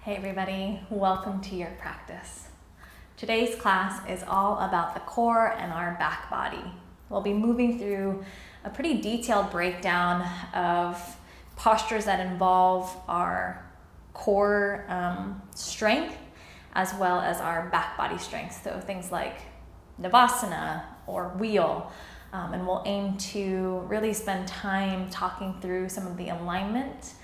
Hey everybody, welcome to your practice. Today's class is all about the core and our back body. We'll be moving through a pretty detailed breakdown of postures that involve our core strength as well as our back body strength. So things like Navasana or wheel. And we'll aim to really spend time talking through some of the alignment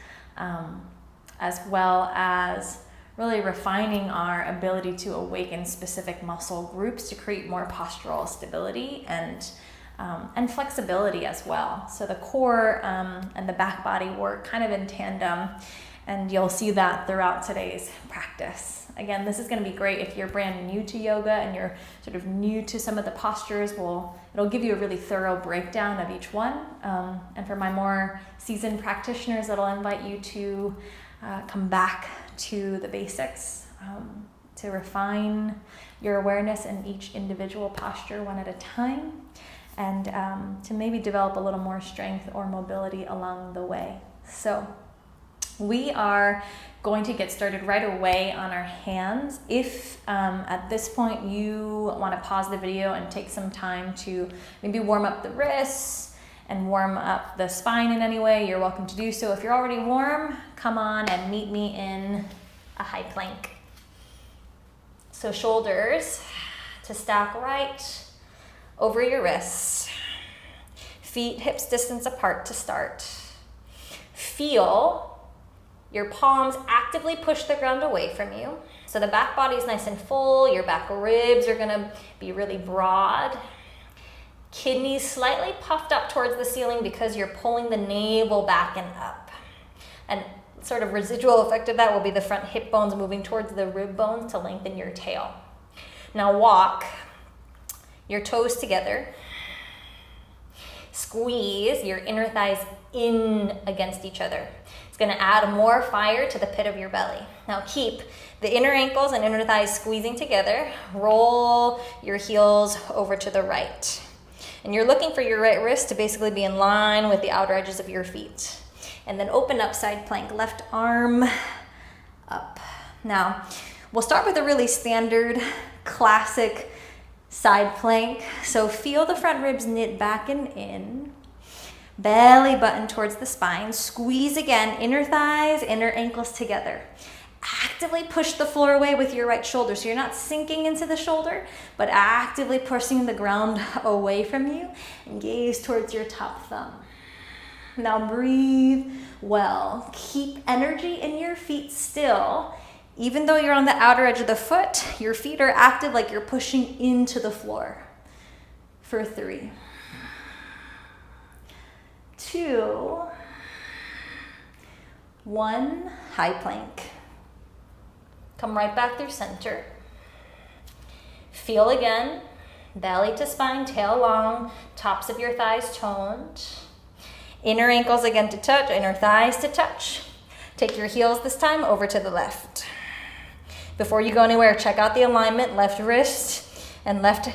as well as really refining our ability to awaken specific muscle groups to create more postural stability and flexibility as well. So the core and the back body work kind of in tandem, and you'll see that throughout today's practice. Again, this is going to be great if you're brand new to yoga and you're sort of new to some of the postures. It'll give you a really thorough breakdown of each one. And for my more seasoned practitioners, it'll invite you to come back to the basics, to refine your awareness in each individual posture one at a time, and to maybe develop a little more strength or mobility along the way. So we are going to get started right away on our hands. If at this point you want to pause the video and take some time to maybe warm up the wrists and warm up the spine in any way, you're welcome to do so. If you're already warm, come on and meet me in a high plank. So shoulders to stack right over your wrists. Feet hips distance apart to start. Feel your palms actively push the ground away from you. So the back body is nice and full. Your back ribs are gonna be really broad. Kidneys slightly puffed up towards the ceiling because you're pulling the navel back and up. And sort of residual effect of that will be the front hip bones moving towards the rib bones to lengthen your tail. Now walk your toes together. Squeeze your inner thighs in against each other. It's going to add more fire to the pit of your belly. Now keep the inner ankles and inner thighs squeezing together. Roll your heels over to the right. And you're looking for your right wrist to basically be in line with the outer edges of your feet. And then open up side plank, left arm up. Now, we'll start with a really standard, classic side plank. So feel the front ribs knit back and in. Belly button towards the spine. Squeeze again, inner thighs, inner ankles together. Actively push the floor away with your right shoulder. So you're not sinking into the shoulder, but actively pushing the ground away from you, and gaze towards your top thumb. Now breathe well. Keep energy in your feet still. Even though you're on the outer edge of the foot, your feet are active like you're pushing into the floor. For 3, 2, 1, high plank. Come right back through center. Feel again, belly to spine, tail long, tops of your thighs toned. Inner ankles again to touch, inner thighs to touch. Take your heels this time over to the left. Before you go anywhere, check out the alignment, left wrist and left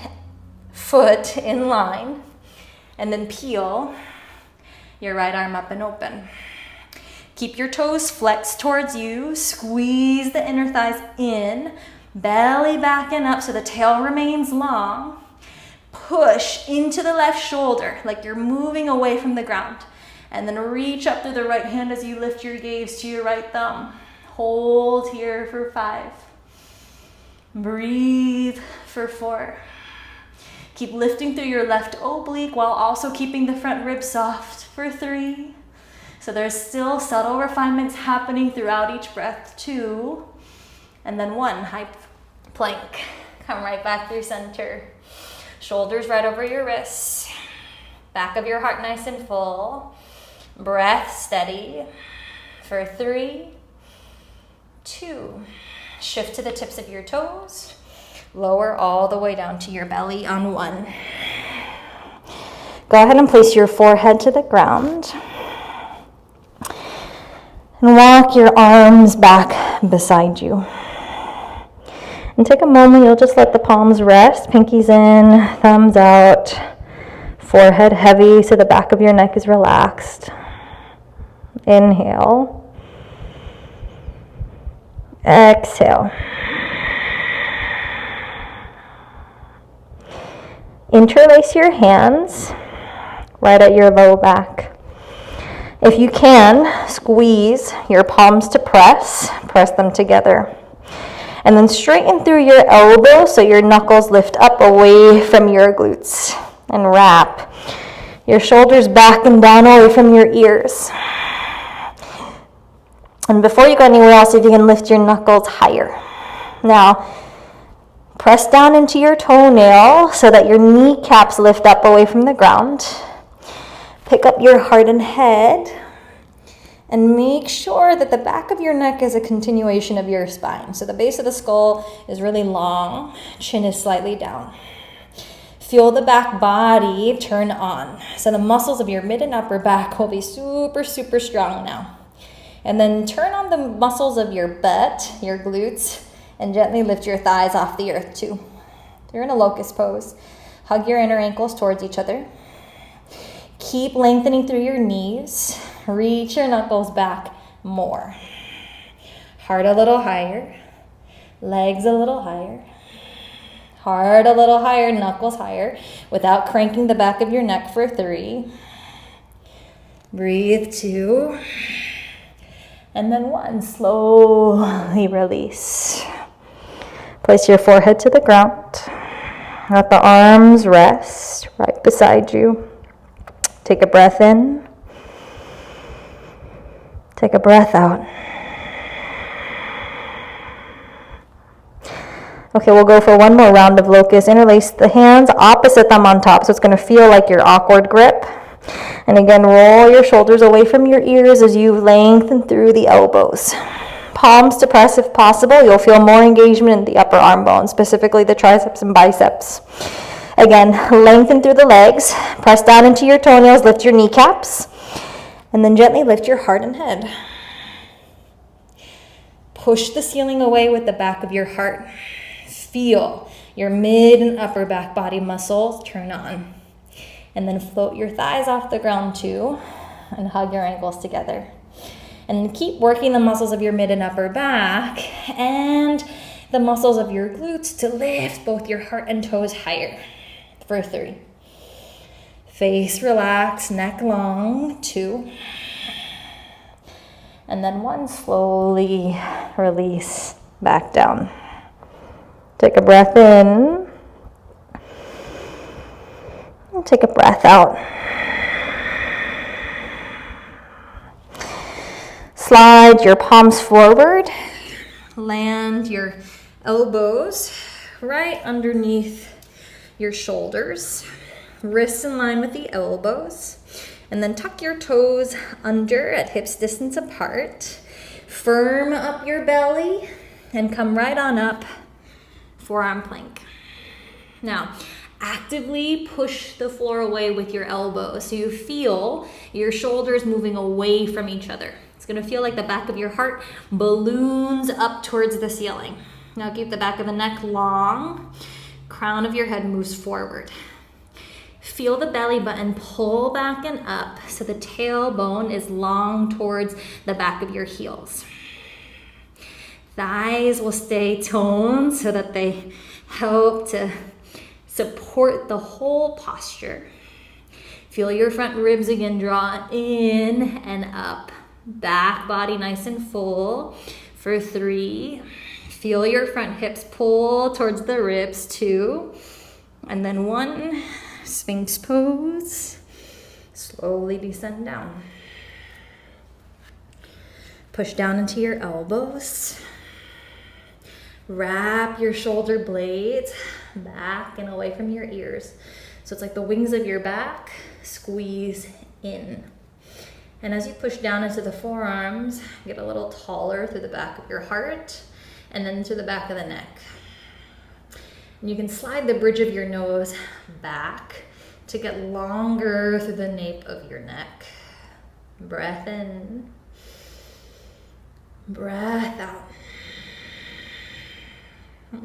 foot in line. And then peel your right arm up and open. Keep your toes flexed towards you. Squeeze the inner thighs in. Belly back and up so the tail remains long. Push into the left shoulder like you're moving away from the ground. And then reach up through the right hand as you lift your gaze to your right thumb. Hold here for 5. Breathe for 4. Keep lifting through your left oblique while also keeping the front ribs soft for 3. So there's still subtle refinements happening throughout each breath. 2. And then 1, high plank. Come right back through center. Shoulders right over your wrists. Back of your heart nice and full. Breath steady for 3, 2. Shift to the tips of your toes. Lower all the way down to your belly on 1. Go ahead and place your forehead to the ground. And walk your arms back beside you. And take a moment, you'll just let the palms rest, pinkies in, thumbs out, forehead heavy so the back of your neck is relaxed. Inhale. Exhale. Interlace your hands right at your low back. If you can, squeeze your palms to press them together. And then straighten through your elbows so your knuckles lift up away from your glutes. And wrap your shoulders back and down away from your ears. And before you go anywhere else, if you can lift your knuckles higher. Now, press down into your toenail so that your kneecaps lift up away from the ground. Pick up your heart and head. And make sure that the back of your neck is a continuation of your spine. So the base of the skull is really long, chin is slightly down. Feel the back body turn on. So the muscles of your mid and upper back will be super, super strong now. And then turn on the muscles of your butt, your glutes, and gently lift your thighs off the earth too. You're in a locust pose. Hug your inner ankles towards each other. Keep lengthening through your knees. Reach your knuckles back more. Heart a little higher. Legs a little higher. Heart a little higher, knuckles higher, without cranking the back of your neck for 3. Breathe 2. And then 1. Slowly release. Place your forehead to the ground. Let the arms rest right beside you. Take a breath in. Take a breath out. Okay, we'll go for one more round of locust. Interlace the hands, opposite thumb on top. So it's going to feel like your awkward grip. And again, roll your shoulders away from your ears as you lengthen through the elbows. Palms to press if possible. You'll feel more engagement in the upper arm bones, specifically the triceps and biceps. Again, lengthen through the legs. Press down into your toenails, lift your kneecaps. And then gently lift your heart and head. Push the ceiling away with the back of your heart. Feel your mid and upper back body muscles turn on. And then float your thighs off the ground too. And hug your ankles together. And keep working the muscles of your mid and upper back. And the muscles of your glutes to lift both your heart and toes higher. For 3. Face relaxed, neck long, 2. And then 1, slowly release back down. Take a breath in. And take a breath out. Slide your palms forward. Land your elbows right underneath your shoulders. Wrists in line with the elbows. And then tuck your toes under at hips distance apart. Firm up your belly and come right on up. Forearm plank. Now, actively push the floor away with your elbows so you feel your shoulders moving away from each other. It's going to feel like the back of your heart balloons up towards the ceiling. Now keep the back of the neck long. Crown of your head moves forward. Feel the belly button pull back and up so the tailbone is long towards the back of your heels. Thighs will stay toned so that they help to support the whole posture. Feel your front ribs again draw in and up. Back body nice and full for 3. Feel your front hips pull towards the ribs 2. And then 1, Sphinx Pose. Slowly descend down. Push down into your elbows. Wrap your shoulder blades back and away from your ears. So it's like the wings of your back squeeze in. And as you push down into the forearms, get a little taller through the back of your heart and then to the back of the neck. And you can slide the bridge of your nose back to get longer through the nape of your neck. Breath in. Breath out.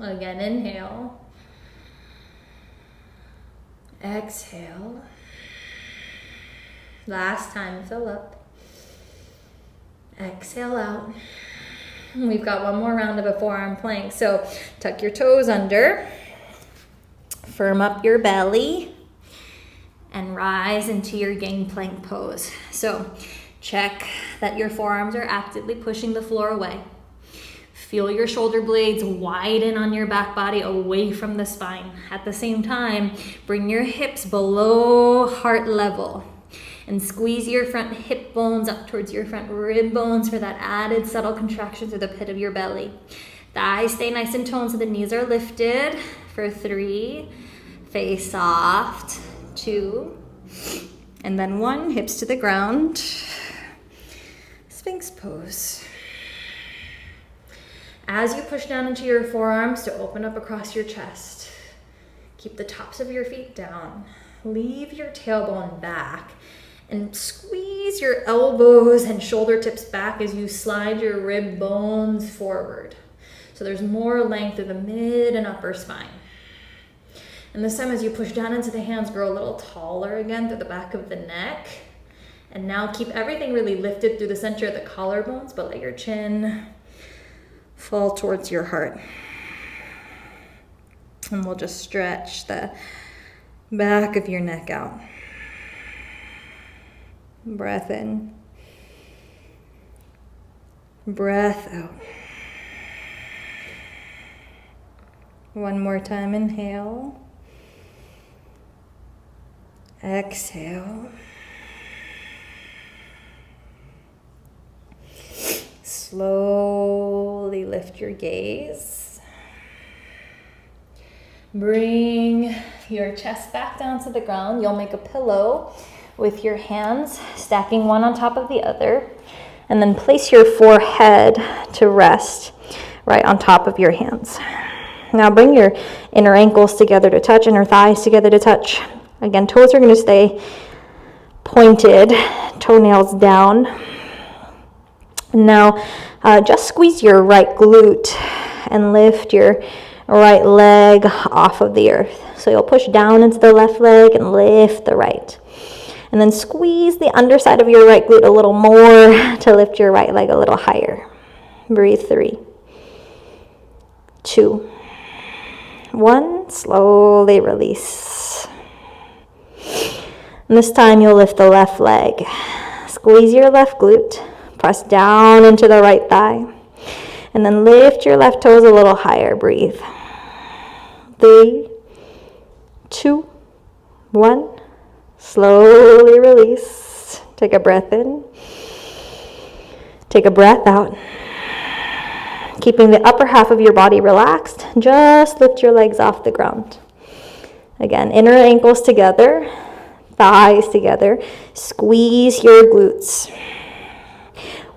Again, inhale. Exhale. Last time, fill up. Exhale out. We've got one more round of a forearm plank. So tuck your toes under, firm up your belly, and rise into your gang plank pose. So check that your forearms are actively pushing the floor away. Feel your shoulder blades widen on your back body away from the spine. At the same time, bring your hips below heart level and squeeze your front hip bones up towards your front rib bones for that added subtle contraction through the pit of your belly. Thighs stay nice and toned so the knees are lifted for 3, face soft, 2, and then 1, hips to the ground. Sphinx pose. As you push down into your forearms to open up across your chest, keep the tops of your feet down. Leave your tailbone back and squeeze your elbows and shoulder tips back as you slide your rib bones forward. So there's more length through the mid and upper spine. And this time as you push down into the hands, grow a little taller again through the back of the neck. And now keep everything really lifted through the center of the collarbones, but let your chin fall towards your heart. And we'll just stretch the back of your neck out. Breath in. Breath out. One more time, inhale. Exhale. Slowly lift your gaze. Bring your chest back down to the ground. You'll make a pillow with your hands stacking one on top of the other. And then place your forehead to rest right on top of your hands. Now bring your inner ankles together to touch, inner thighs together to touch. Again, toes are going to stay pointed, toenails down. Now, just squeeze your right glute and lift your right leg off of the earth. So you'll push down into the left leg and lift the right. And then squeeze the underside of your right glute a little more to lift your right leg a little higher. Breathe. 3, 2, 1. Slowly release. And this time you'll lift the left leg. Squeeze your left glute. Press down into the right thigh. And then lift your left toes a little higher. Breathe. 3, 2, 1. Slowly release. Take a breath in. Take a breath out. Keeping the upper half of your body relaxed, just lift your legs off the ground. Again, inner ankles together, thighs together. Squeeze your glutes.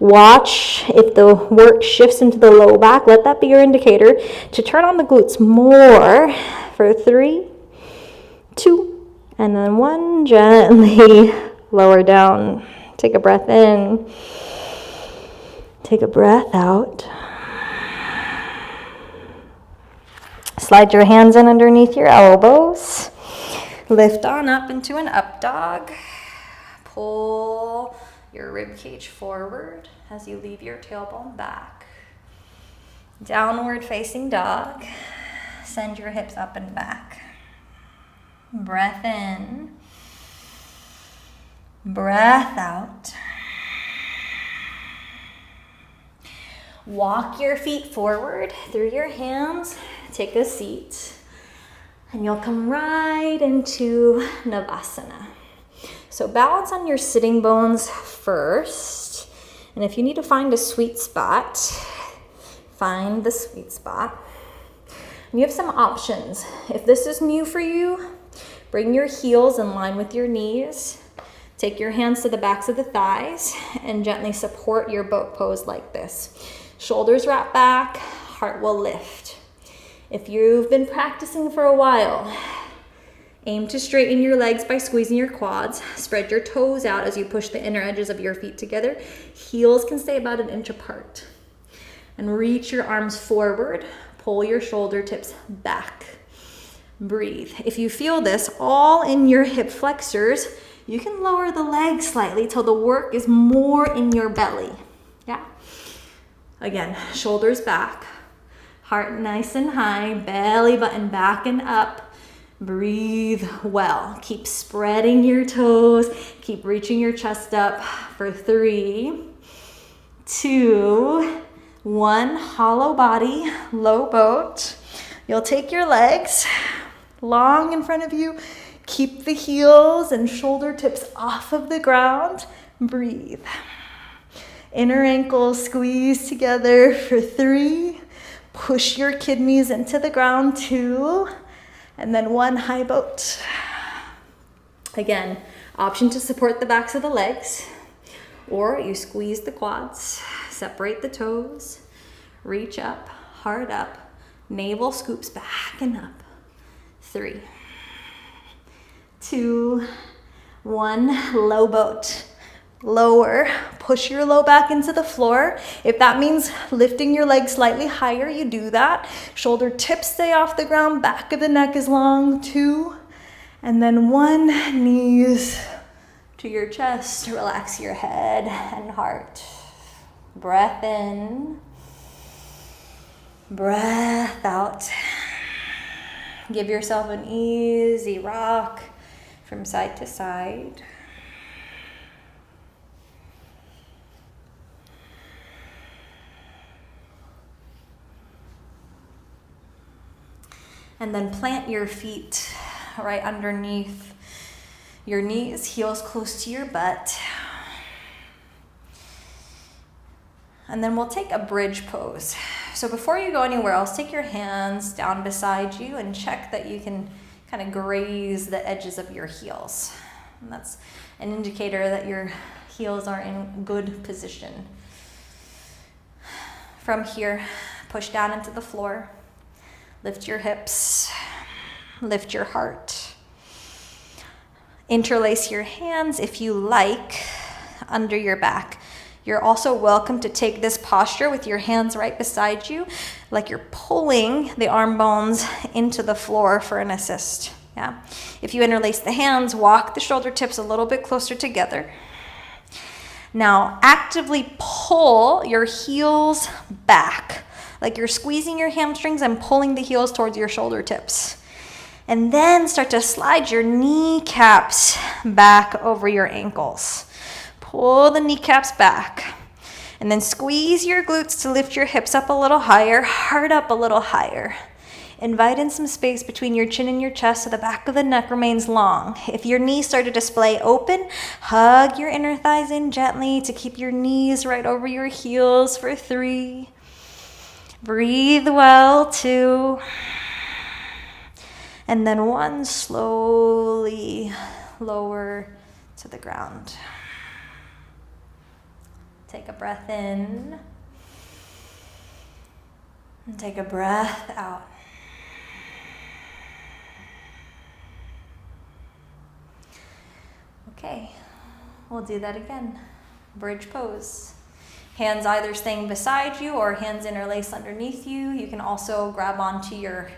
Watch if the work shifts into the low back. Let that be your indicator to turn on the glutes more for 3, 2, and then 1. Gently lower down. Take a breath in. Take a breath out. Slide your hands in underneath your elbows. Lift on up into an up dog. Pull your rib cage forward as you leave your tailbone back. Downward facing dog. Send your hips up and back. Breath in. Breath out. Walk your feet forward through your hands. Take a seat. And you'll come right into Navasana. So balance on your sitting bones first. And if you need to find a sweet spot, find the sweet spot. And you have some options. If this is new for you, bring your heels in line with your knees. Take your hands to the backs of the thighs and gently support your boat pose like this. Shoulders wrap back, heart will lift. If you've been practicing for a while, aim to straighten your legs by squeezing your quads. Spread your toes out as you push the inner edges of your feet together. Heels can stay about 1 inch apart. And reach your arms forward. Pull your shoulder tips back. Breathe. If you feel this all in your hip flexors, you can lower the legs slightly till the work is more in your belly. Yeah. Again, shoulders back, heart nice and high, belly button back and up. Breathe well. Keep spreading your toes. Keep reaching your chest up for 3, 2, 1. Hollow body, low boat. You'll take your legs long in front of you. Keep the heels and shoulder tips off of the ground. Breathe. Inner ankles squeeze together for 3. Push your kidneys into the ground, 2. And then 1, high boat. Again, option to support the backs of the legs, or you squeeze the quads, separate the toes, reach up, heart up, navel scoops back and up. 3, 2, 1, low boat. Lower, push your low back into the floor. If that means lifting your legs slightly higher, you do that. Shoulder tips stay off the ground, back of the neck is long. 2, and then 1, knees to your chest. Relax your head and heart. Breath in, breath out. Give yourself an easy rock from side to side. And then plant your feet right underneath your knees, heels close to your butt. And then we'll take a bridge pose. So before you go anywhere else, take your hands down beside you and check that you can kind of graze the edges of your heels. And that's an indicator that your heels are in good position. From here, push down into the floor. Lift your hips, lift your heart. Interlace your hands if you like under your back. You're also welcome to take this posture with your hands right beside you, like you're pulling the arm bones into the floor for an assist. Yeah. If you interlace the hands, walk the shoulder tips a little bit closer together. Now, actively pull your heels back, like you're squeezing your hamstrings and pulling the heels towards your shoulder tips. And then start to slide your kneecaps back over your ankles. Pull the kneecaps back. And then squeeze your glutes to lift your hips up a little higher, heart up a little higher. Invite in some space between your chin and your chest so the back of the neck remains long. If your knees start to display open, hug your inner thighs in gently to keep your knees right over your heels for 3. Breathe well, 2. And then 1, slowly lower to the ground. Take a breath in. And take a breath out. Okay, we'll do that again. Bridge pose. Hands either staying beside you or hands interlaced underneath you. You can also grab onto your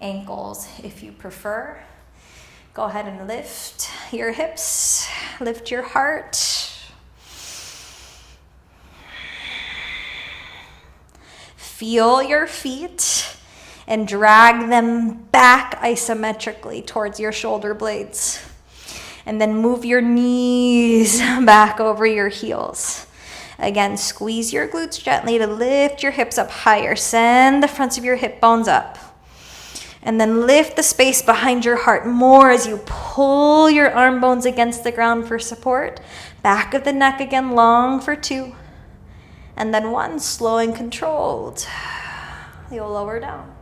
ankles if you prefer. Go ahead and lift your hips, lift your heart. Feel your feet and drag them back isometrically towards your shoulder blades. And then move your knees back over your heels. Again, squeeze your glutes gently to lift your hips up higher. Send the fronts of your hip bones up. And then lift the space behind your heart more as you pull your arm bones against the ground for support. Back of the neck again, long for 2. And then 1, slow and controlled. You'll lower down.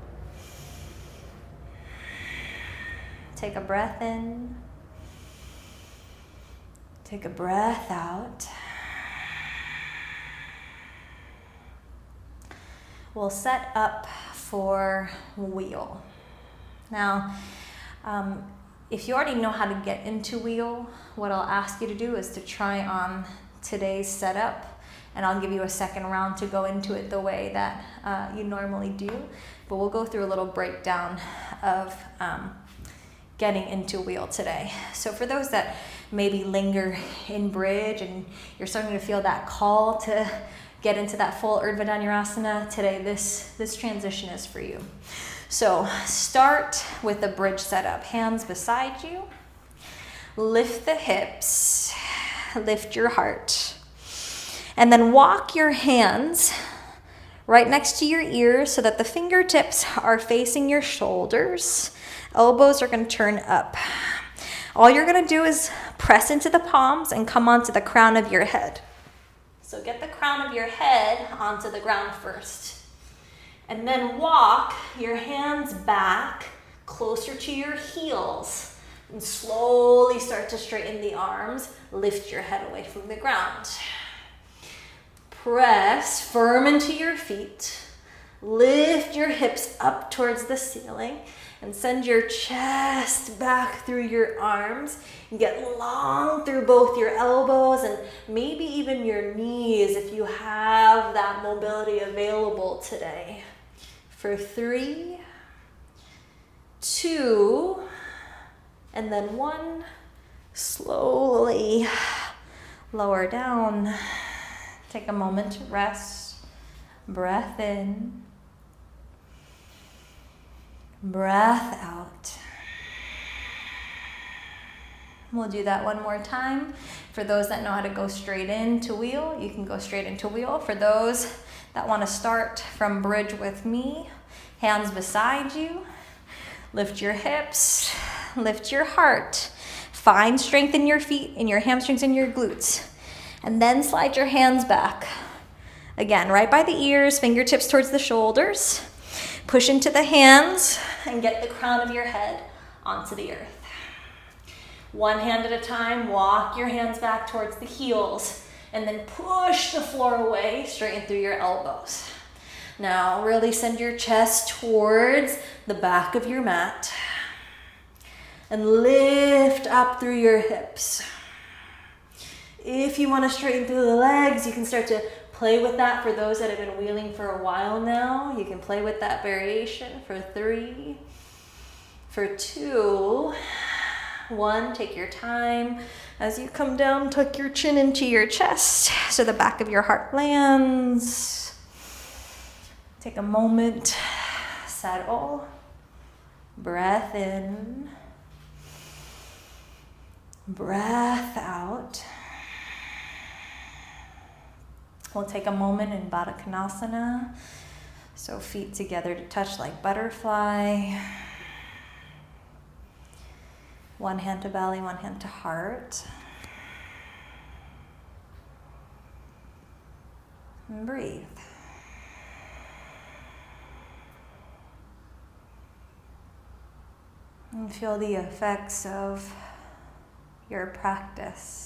Take a breath in. Take a breath out. We'll set up for wheel. Now, if you already know how to get into wheel, what I'll ask you to do is to try on today's setup, and I'll give you a second round to go into it the way that you normally do. But we'll go through a little breakdown of getting into wheel today. So for those that maybe linger in bridge and you're starting to feel that call to get into that full Urdhva Dhanurasana, today this transition is for you. So start with a bridge setup. Hands beside you. Lift the hips. Lift your heart. And then walk your hands right next to your ears so that the fingertips are facing your shoulders. Elbows are going to turn up. All you're going to do is press into the palms and come onto the crown of your head. So get the crown of your head onto the ground first. And then walk your hands back closer to your heels. And slowly start to straighten the arms. Lift your head away from the ground. Press firm into your feet. Lift your hips up towards the ceiling and send your chest back through your arms. Get long through both your elbows and maybe even your knees if you have that mobility available today. For 3, 2, and then 1. Slowly lower down. Take a moment to rest. Breath in. Breath out. We'll do that one more time. For those that know how to go straight into wheel, you can go straight into wheel. For those that want to start from bridge with me, hands beside you. Lift your hips. Lift your heart. Find strength in your feet, in your hamstrings, and your glutes. And then slide your hands back. Again, right by the ears, fingertips towards the shoulders. Push into the hands and get the crown of your head onto the earth. One hand at a time, walk your hands back towards the heels and then push the floor away, straighten through your elbows. Now really send your chest towards the back of your mat and lift up through your hips. If you want to straighten through the legs, you can start to play with that. For those that have been wheeling for a while now, you can play with that variation. For 3, for 2, 1, take your time. As you come down, tuck your chin into your chest so the back of your heart lands. Take a moment, settle, breath in, breath out. We'll take a moment in Badakanasana. So feet together to touch like butterfly. One hand to belly, one hand to heart. And breathe. And feel the effects of your practice.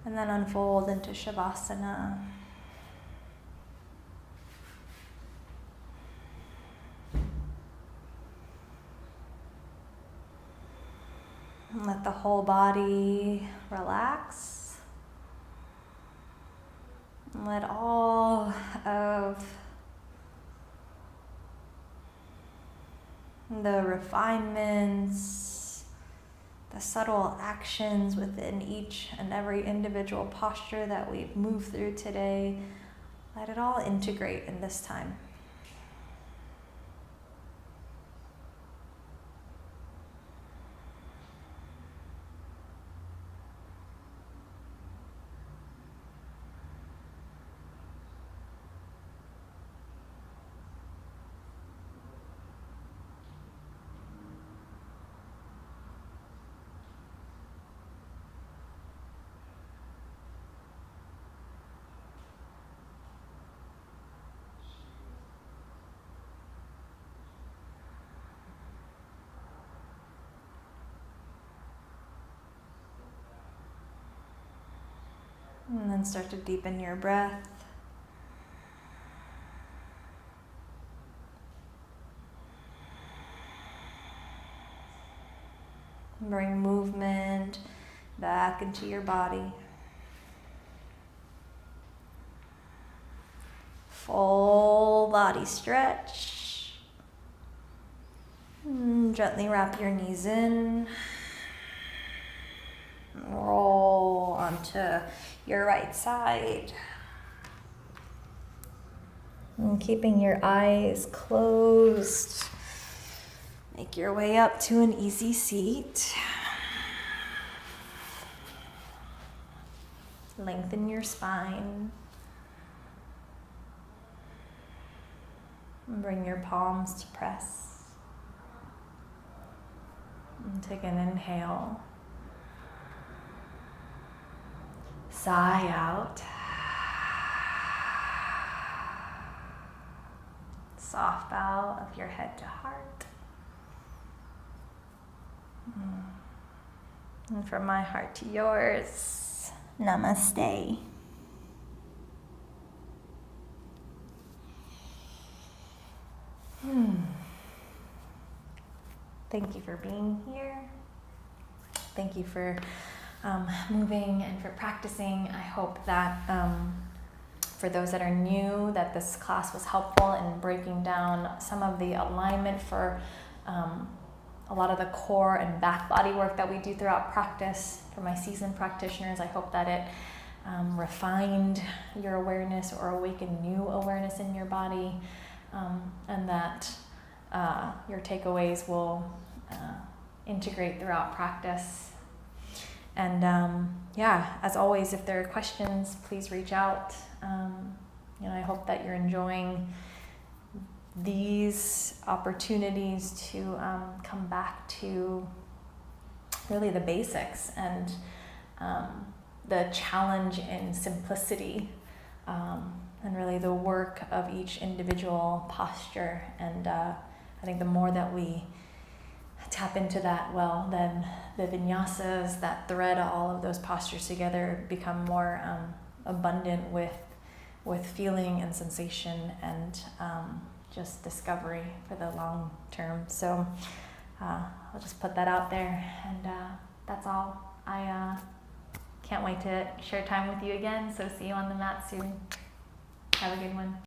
And then unfold into Shavasana. And let the whole body relax. And let all of the refinements, the subtle actions within each and every individual posture that we've moved through today, let it all integrate in this time. And then start to deepen your breath. Bring movement back into your body. Full body stretch. Gently wrap your knees in. Roll onto your right side. And keeping your eyes closed, make your way up to an easy seat. Lengthen your spine. And bring your palms to press. And take an inhale. Sigh out. Soft bow of your head to heart. And from my heart to yours, namaste. Thank you for being here. Thank you for moving and for practicing. I hope that for those that are new, that this class was helpful in breaking down some of the alignment for a lot of the core and back body work that we do throughout practice. For my seasoned practitioners, I hope that it refined your awareness or awakened new awareness in your body, and that your takeaways will integrate throughout practice. And as always, if there are questions, please reach out. I hope that you're enjoying these opportunities to come back to really the basics and the challenge in simplicity, and really the work of each individual posture. And I think the more that we tap into that, well, then the vinyasas that thread all of those postures together become more abundant with feeling and sensation and just discovery for the long term. So I'll just put that out there, and that's all. I can't wait to share time with you again, so see you on the mat soon. Have a good one.